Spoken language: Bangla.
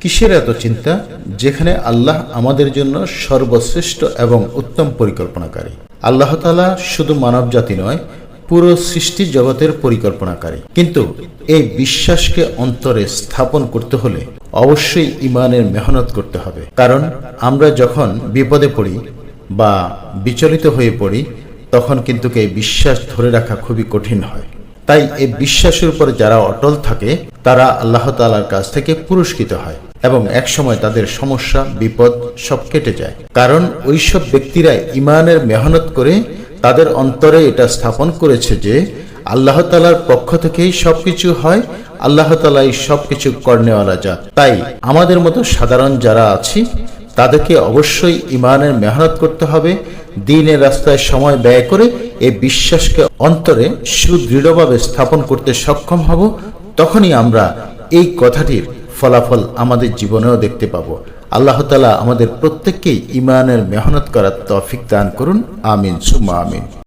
কিসের এত চিন্তা, যেখানে আল্লাহ আমাদের জন্য সর্বশ্রেষ্ঠ এবং উত্তম পরিকল্পনাকারী। আল্লাহ তাআলা শুধু মানব জাতি নয়, পুরো সৃষ্টি জগতের পরিকল্পনাকারী। কিন্তু এই বিশ্বাসকে অন্তরে স্থাপন করতে হলে অবশ্যই ঈমানের মেহনত করতে হবে। কারণ আমরা যখন বিপদে পড়ি বা বিচলিত হয়ে পড়ি, তখন কিন্তু এই বিশ্বাস ধরে রাখা খুবই কঠিন হয়। তাই এই বিশ্বাসের উপর যারা অটল থাকে, তারা আল্লাহ তাআলার কাছ থেকে পুরস্কৃত হয় এবং একসময় তাদের সমস্যা বিপদ সব কেটে যায়। কারণ ওইসব ব্যক্তিরা ঈমানের মেহনত করে তাদের অন্তরে এটা স্থাপন করেছে যে আল্লাহ তাআলার পক্ষ থেকেই সবকিছু হয়, আল্লাহ তাআলাই সবকিছু করনেওয়ালা জাত। তাই আমাদের মতো সাধারণ যারা আছি, তাদেরকে অবশ্যই ঈমানের মেহনত করতে হবে। দ্বীনের রাস্তায় সময় ব্যয় করে এই বিশ্বাসকে অন্তরে সুদৃঢ়ভাবে স্থাপন করতে সক্ষম হব। তখনই আমরা এই কথাটির ফলাফল আমাদের জীবনেও দেখতে পাবো। আল্লাহ তাআলা আমাদের প্রত্যেককেই ঈমানের মেহনত করার তৌফিক দান করুন। আমিন সুম্মা আমিন।